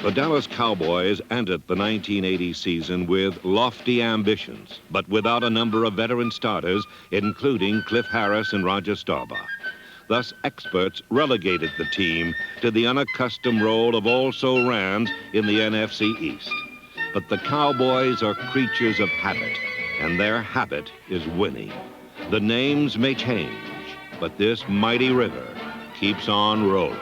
The Dallas Cowboys entered the 1980 season with lofty ambitions, but without a number of veteran starters, including Cliff Harris and Roger Staubach. Thus, experts relegated the team to the unaccustomed role of also-rans in the NFC East. But the Cowboys are creatures of habit, and their habit is winning. The names may change, but this mighty river keeps on rolling.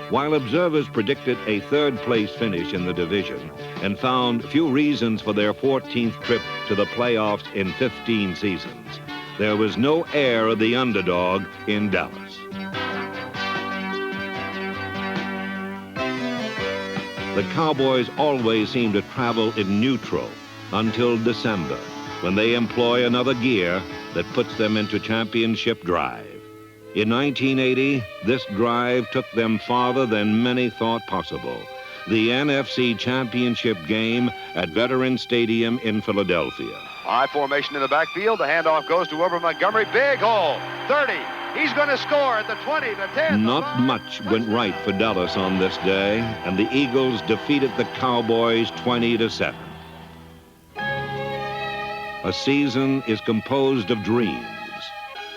While observers predicted a third-place finish in the division and found few reasons for their 14th trip to the playoffs in 15 seasons, there was no air of the underdog in Dallas. The Cowboys always seem to travel in neutral until December, when they employ another gear that puts them into championship drive. In 1980, this drive took them farther than many thought possible. The NFC Championship game at Veterans Stadium in Philadelphia. High formation in the backfield. The handoff goes to Over Montgomery. Big hole. 30. He's going to score at the 20, the 10. Not much went right for Dallas on this day, and the Eagles defeated the Cowboys 20-7. A season is composed of dreams.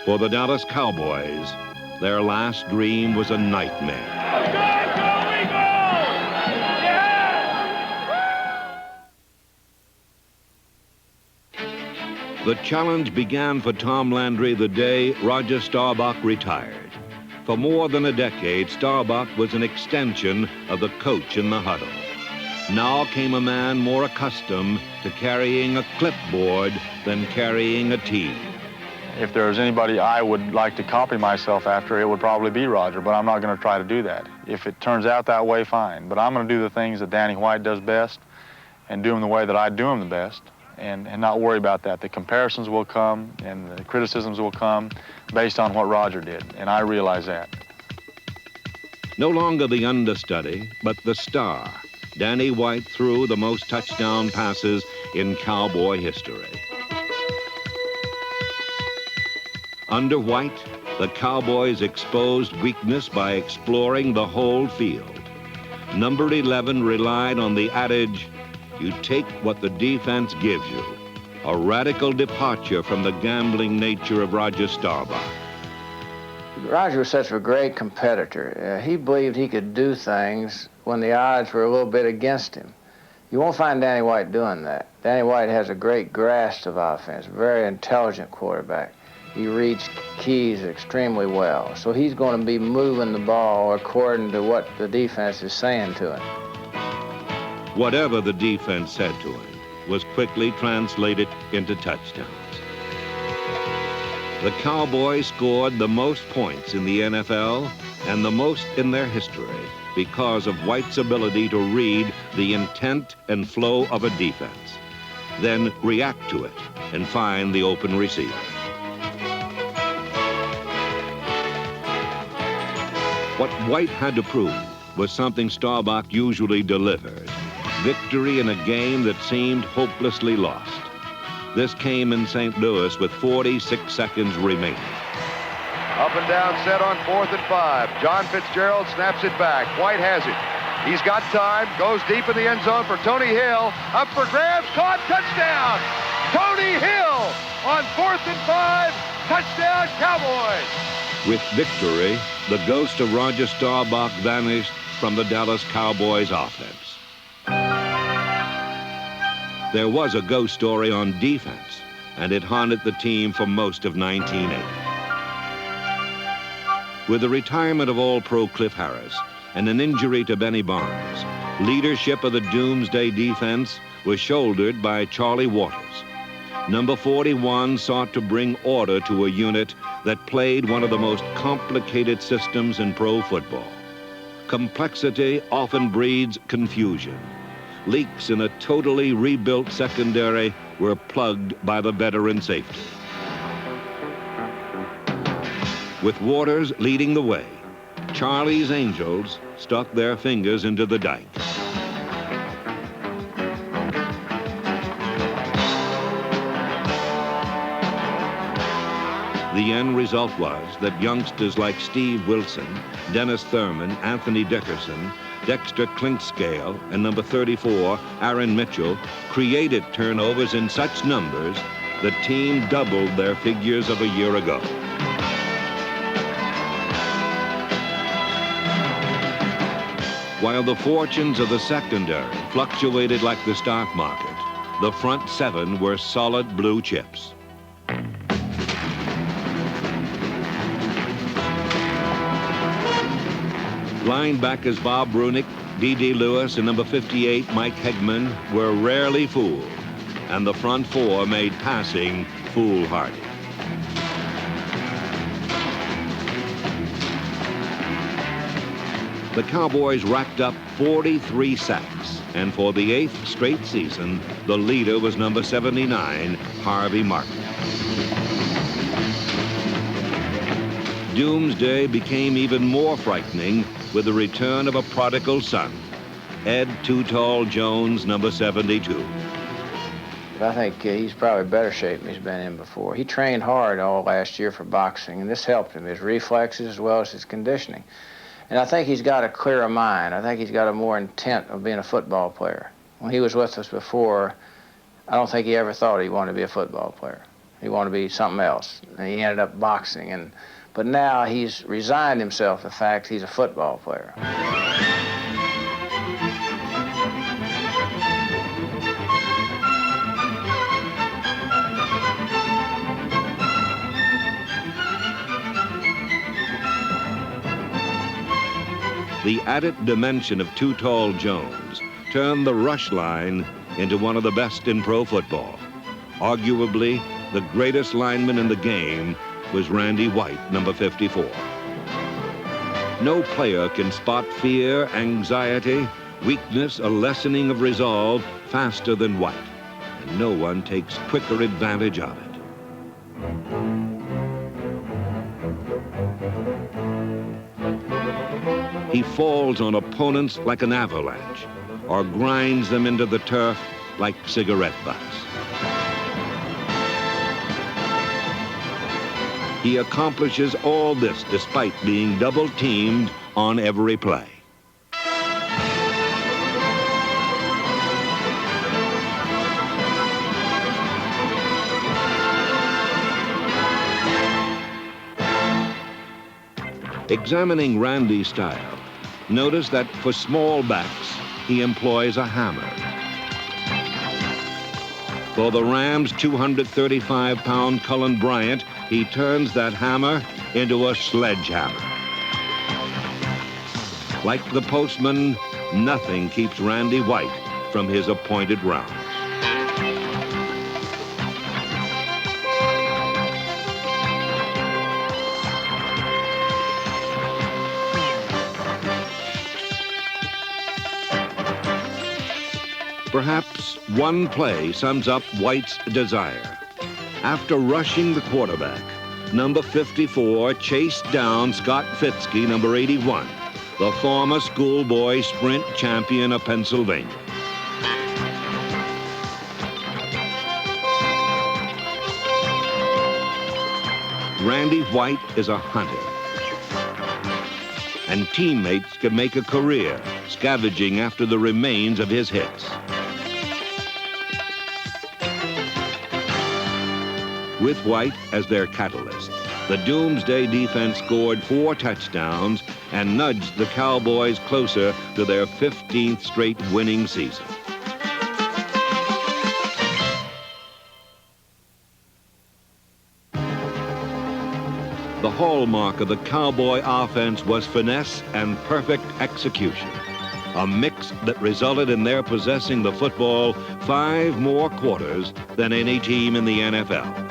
For the Dallas Cowboys, their last dream was a nightmare. The challenge began for Tom Landry the day Roger Staubach retired. For more than a decade, Staubach was an extension of the coach in the huddle. Now came a man more accustomed to carrying a clipboard than carrying a team. If there was anybody I would like to copy myself after, it would probably be Roger, but I'm not going to try to do that. If it turns out that way, fine. But I'm going to do the things that Danny White does best and do them the way that I do them the best and not worry about that. The comparisons will come and the criticisms will come based on what Roger did, and I realize that. No longer the understudy, but the star. Danny White threw the most touchdown passes in Cowboy history. Under White, the Cowboys exposed weakness by exploring the whole field. Number 11 relied on the adage, you take what the defense gives you, a radical departure from the gambling nature of Roger Staubach. Roger was such a great competitor. He believed he could do things when the odds were a little bit against him. You won't find Danny White doing that. Danny White has a great grasp of offense, very intelligent quarterback. He reads keys extremely well. So he's going to be moving the ball according to what the defense is saying to him. Whatever the defense said to him was quickly translated into touchdowns. The Cowboys scored the most points in the NFL and the most in their history because of White's ability to read the intent and flow of a defense, then react to it and find the open receiver. What White had to prove was something Staubach usually delivered, victory in a game that seemed hopelessly lost. This came in St. Louis with 46 seconds remaining. Up and down set on 4th and 5. John Fitzgerald snaps it back. White has it. He's got time, goes deep in the end zone for Tony Hill. Up for grabs, caught, touchdown! Tony Hill on 4th and 5, touchdown Cowboys! With victory, the ghost of Roger Staubach vanished from the Dallas Cowboys offense. There was a ghost story on defense, and it haunted the team for most of 1980. With the retirement of All-Pro Cliff Harris and an injury to Benny Barnes, leadership of the Doomsday defense was shouldered by Charlie Waters. Number 41 sought to bring order to a unit that played one of the most complicated systems in pro football. Complexity often breeds confusion. leaks in a totally rebuilt secondary were plugged by the veteran safety. With Waters leading the way, Charlie's Angels stuck their fingers into the dike. The end result was that youngsters like Steve Wilson, Dennis Thurman, Anthony Dickerson, Dexter Clinkscale, and number 34, Aaron Mitchell, created turnovers in such numbers the team doubled their figures of a year ago. While the fortunes of the secondary fluctuated like the stock market, the front seven were solid blue chips. Linebackers Bob Brunick, D.D. Lewis, and number 58, Mike Hegman, were rarely fooled, and the front four made passing foolhardy. The Cowboys racked up 43 sacks, and for the 8th straight season, the leader was number 79, Harvey Martin. Doomsday became even more frightening with the return of a prodigal son, Ed Too Tall Jones, number 72. I think he's probably better shape than he's been in before. He trained hard all last year for boxing, and this helped him, his reflexes as well as his conditioning. And I think he's got a clearer mind. I think he's got a more intent of being a football player. When he was with us before, I don't think he ever thought he wanted to be a football player. He wanted to be something else, and he ended up boxing. But now he's resigned himself to the fact he's a football player. The added dimension of Too Tall Jones turned the rush line into one of the best in pro football. Arguably, the greatest lineman in the game was Randy White, number 54. No player can spot fear, anxiety, weakness, a lessening of resolve faster than White, and no one takes quicker advantage of it. He falls on opponents like an avalanche, or grinds them into the turf like cigarette butts. He accomplishes all this despite being double-teamed on every play. Examining Randy's style, notice that for small backs, he employs a hammer. For the Rams' 235-pound Cullen Bryant, he turns that hammer into a sledgehammer. Like the postman, nothing keeps Randy White from his appointed rounds. Perhaps one play sums up White's desire. After rushing the quarterback, number 54 chased down Scott Fitzke, number 81, the former schoolboy sprint champion of Pennsylvania. Randy White is a hunter, and teammates can make a career scavenging after the remains of his hits. With White as their catalyst, the Doomsday defense scored 4 touchdowns and nudged the Cowboys closer to their 15th straight winning season. The hallmark of the Cowboy offense was finesse and perfect execution, a mix that resulted in their possessing the football 5 more quarters than any team in the NFL.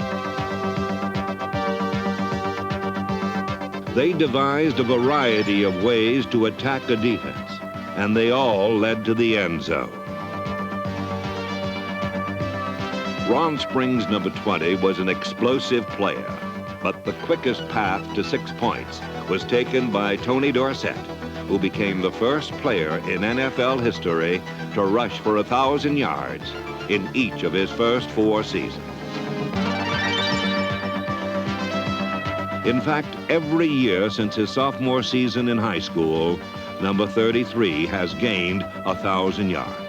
They devised a variety of ways to attack a defense, and they all led to the end zone. Ron Springs, number 20, was an explosive player, but the quickest path to 6 points was taken by Tony Dorsett, who became the first player in NFL history to rush for 1,000 yards in each of his first 4 seasons. In fact, every year since his sophomore season in high school, number 33 has gained 1,000 yards.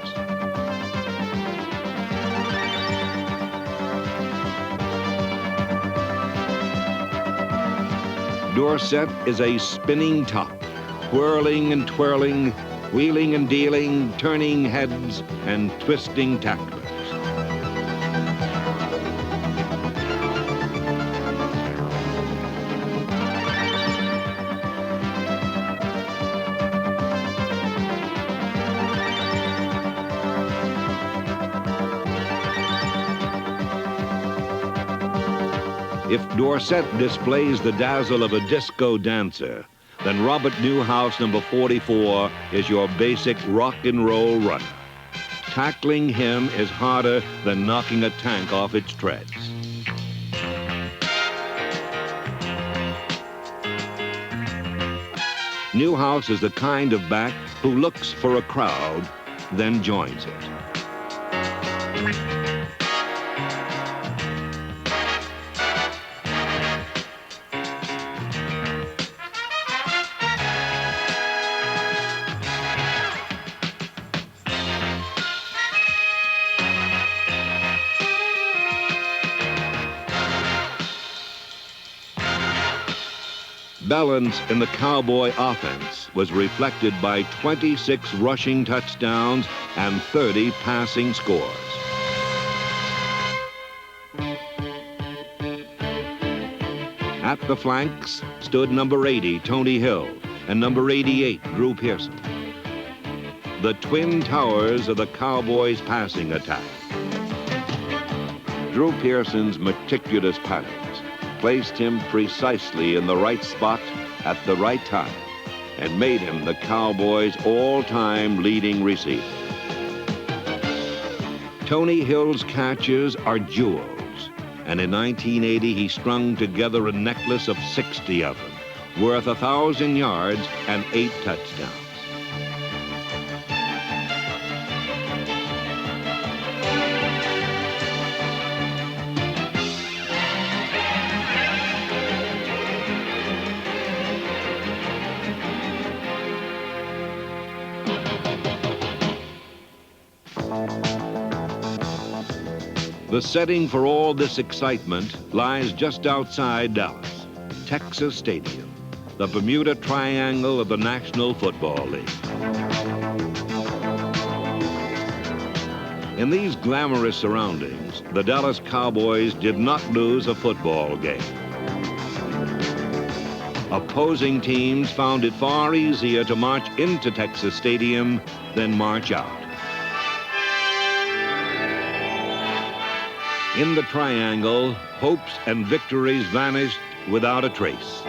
Dorsett is a spinning top, whirling and twirling, wheeling and dealing, turning heads and twisting tacklers. If Dorsett displays the dazzle of a disco dancer, then Robert Newhouse, number 44, is your basic rock and roll runner. Tackling him is harder than knocking a tank off its treads. Newhouse is the kind of back who looks for a crowd, then joins it. Balance in the Cowboy offense was reflected by 26 rushing touchdowns and 30 passing scores. At the flanks stood number 80, Tony Hill, and number 88, Drew Pearson, the twin towers of the Cowboys' passing attack. Drew Pearson's meticulous patterns placed him precisely in the right spot at the right time and made him the Cowboys' all-time leading receiver. Tony Hill's catches are jewels, and in 1980 he strung together a necklace of 60 of them, worth 1,000 yards and 8 touchdowns. The setting for all this excitement lies just outside Dallas, Texas Stadium, the Bermuda Triangle of the National Football League. In these glamorous surroundings, the Dallas Cowboys did not lose a football game. Opposing teams found it far easier to march into Texas Stadium than march out. In the triangle, hopes and victories vanished without a trace.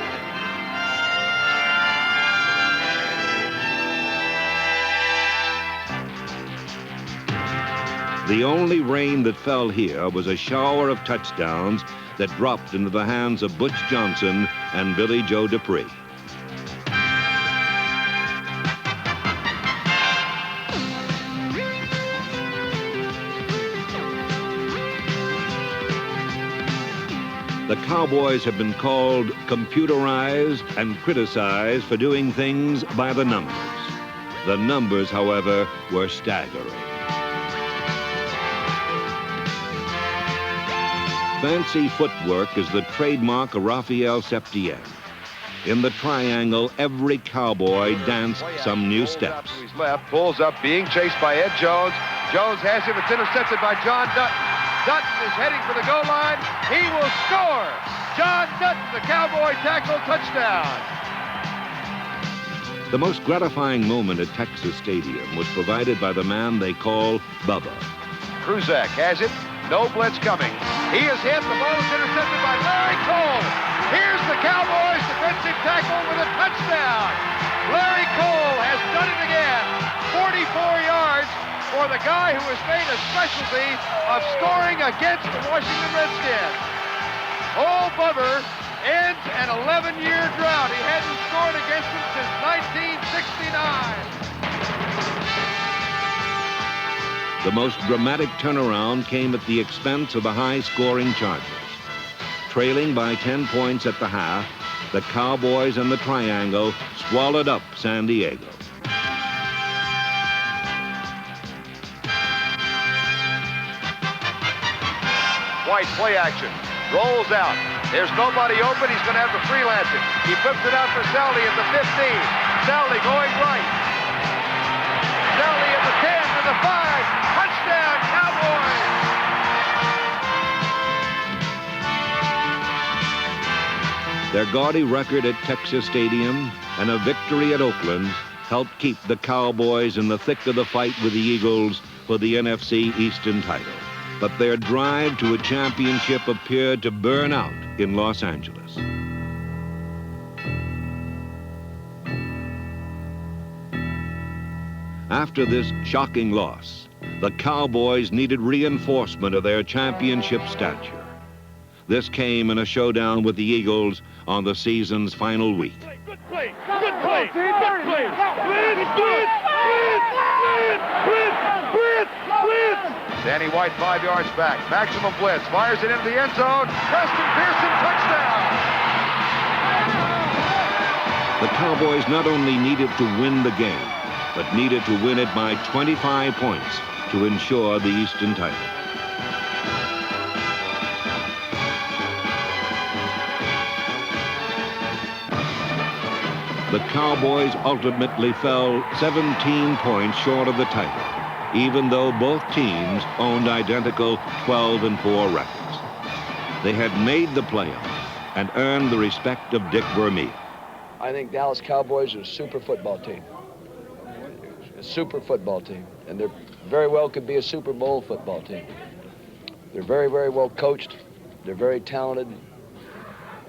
The only rain that fell here was a shower of touchdowns that dropped into the hands of Butch Johnson and Billy Joe Dupree. The Cowboys have been called computerized and criticized for doing things by the numbers. The numbers, however, were staggering. Fancy footwork is the trademark of Raphael Septien. In the triangle, every Cowboy danced some new steps. To his left, pulls up, being chased by Ed Jones. Jones has him. It's intercepted by John Dutton. Dutton is heading for the goal line. He will score. John Dutton, the Cowboy tackle, touchdown. The most gratifying moment at Texas Stadium was provided by the man they call Bubba. Kruzak has it. No blitz coming. He is hit. The ball is intercepted by Larry Cole. Here's the Cowboys defensive tackle with a touchdown. Larry Cole has done it again. 44 yards. for the guy who has made a specialty of scoring against the Washington Redskins. Old Bubber ends an 11-year drought. He hadn't scored against them since 1969. The most dramatic turnaround came at the expense of the high-scoring Chargers. Trailing by 10 points at the half, the Cowboys and the Triangle swallowed up San Diego. White play action. Rolls out. There's nobody open. He's going to have to freelance it. He flips it out for Saldi at the 15. Saldi going right. Saldi at the 10 to the 5. Touchdown, Cowboys! Their gaudy record at Texas Stadium and a victory at Oakland helped keep the Cowboys in the thick of the fight with the Eagles for the NFC Eastern title. But their drive to a championship appeared to burn out in Los Angeles. After this shocking loss, the Cowboys needed reinforcement of their championship stature. This came in a showdown with the Eagles on the season's final week. Good play! Good play! Good play! Blitz! Blitz! Blitz! Blitz! Blitz! Blitz! Danny White 5 yards back. Maximum blitz. Fires it into the end zone. Preston Pearson, touchdown! The Cowboys not only needed to win the game, but needed to win it by 25 points to ensure the Eastern title. The Cowboys ultimately fell 17 points short of the title, even though both teams owned identical 12-4 records. They had made the playoffs and earned the respect of Dick Vermeil. I think Dallas Cowboys are a super football team. A super football team. And they very well could be a Super Bowl football team. They're very, very well coached. They're very talented.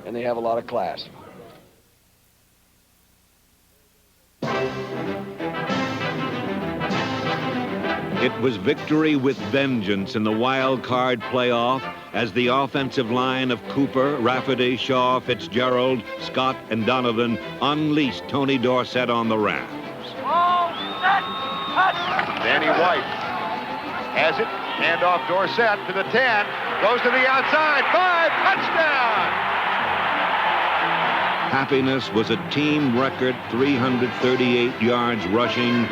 And they have a lot of class. It was victory with vengeance in the wild card playoff as the offensive line of Cooper, Rafferty, Shaw, Fitzgerald, Scott, and Donovan unleashed Tony Dorsett on the Rams. Danny White has it. Hand off Dorsett to the 10. Goes to the outside. 5. Touchdown! Happiness was a team record 338 yards rushing,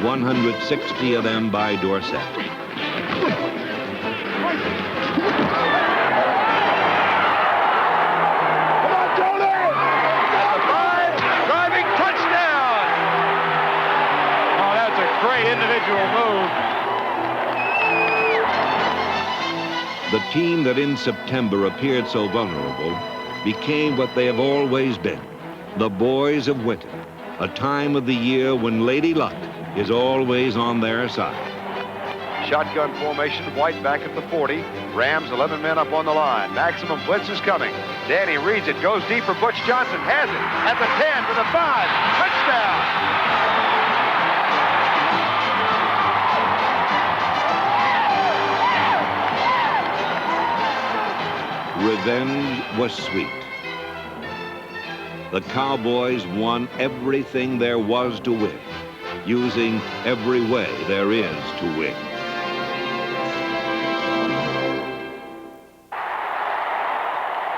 160 of them by Dorsett. Come on, Tony! At the 5, driving touchdown! Oh, that's a great individual move. The team that in September appeared so vulnerable became what they have always been, the boys of winter, a time of the year when Lady Luck is always on their side. Shotgun formation, White back at the 40. Rams 11 men up on the line. Maximum blitz is coming. Danny reads it, goes deep for Butch Johnson, has it at the 10 to the 5. Touchdown! Revenge was sweet. The Cowboys won everything there was to win, using every way there is to win.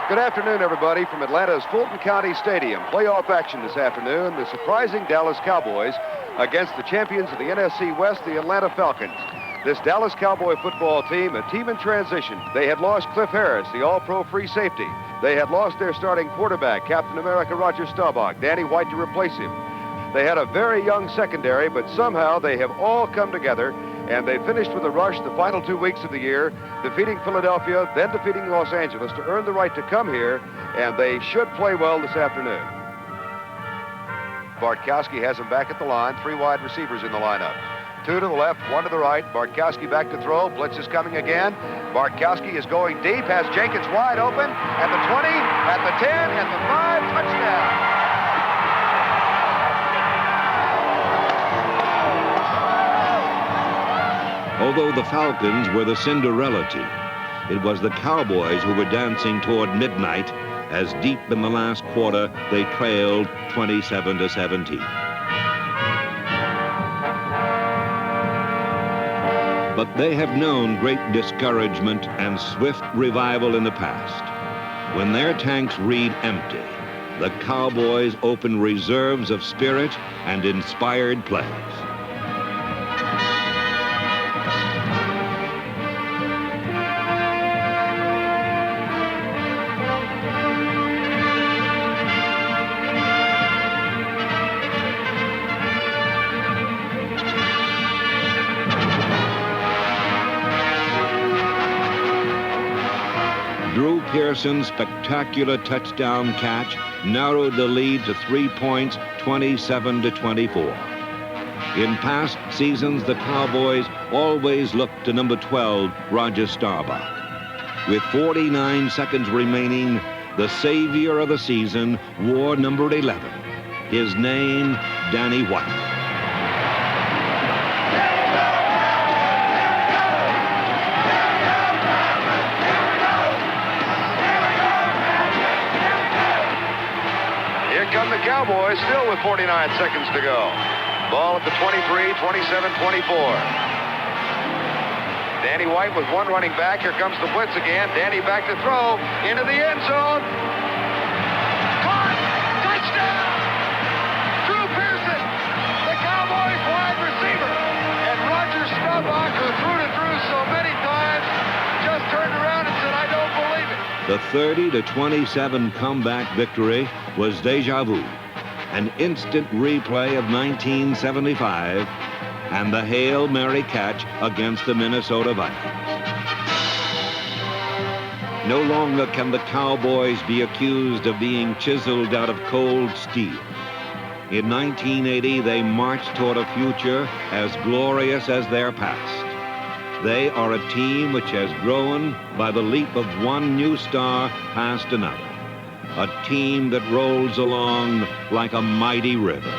Good afternoon, everybody, from Atlanta's Fulton County Stadium. Playoff action this afternoon. The surprising Dallas Cowboys against the champions of the NFC West, the Atlanta Falcons. This Dallas Cowboy football team, a team in transition. They had lost Cliff Harris, the all-pro free safety. They had lost their starting quarterback, Captain America Roger Staubach, Danny White to replace him. They had a very young secondary, but somehow they have all come together, and they finished with a rush the final 2 weeks of the year, defeating Philadelphia, then defeating Los Angeles to earn the right to come here, and they should play well this afternoon. Bartkowski has him back at the line, 3 wide receivers in the lineup. 2 to the left, 1 to the right. Bartkowski back to throw. Blitz is coming again. Bartkowski is going deep, has Jenkins wide open at the 20, at the 10, at the 5, touchdown. Although the Falcons were the Cinderella team, it was the Cowboys who were dancing toward midnight as deep in the last quarter they trailed 27-17. But they have known great discouragement and swift revival in the past. When their tanks read empty, the Cowboys open reserves of spirit and inspired plays. Drew Pearson's spectacular touchdown catch narrowed the lead to 3 points, 27-24. In past seasons, the Cowboys always looked to number 12, Roger Staubach. With 49 seconds remaining, the savior of the season wore number 11. His name, Danny White. Come the Cowboys, still with 49 seconds to go. Ball at the 23, 27-24. Danny White with one running back. Here comes the blitz again. Danny back to throw into the end zone. Caught! Touchdown! Drew Pearson, the Cowboys wide receiver. And Roger Staubach, who threw to Drew so many times, just turned around and said, I don't believe it. The 30-27 comeback victory was deja vu, an instant replay of 1975 and the Hail Mary catch against the Minnesota Vikings. No longer can the Cowboys be accused of being chiseled out of cold steel. In 1980, they marched toward a future as glorious as their past. They are a team which has grown by the leap of one new star past another. A team that rolls along like a mighty river.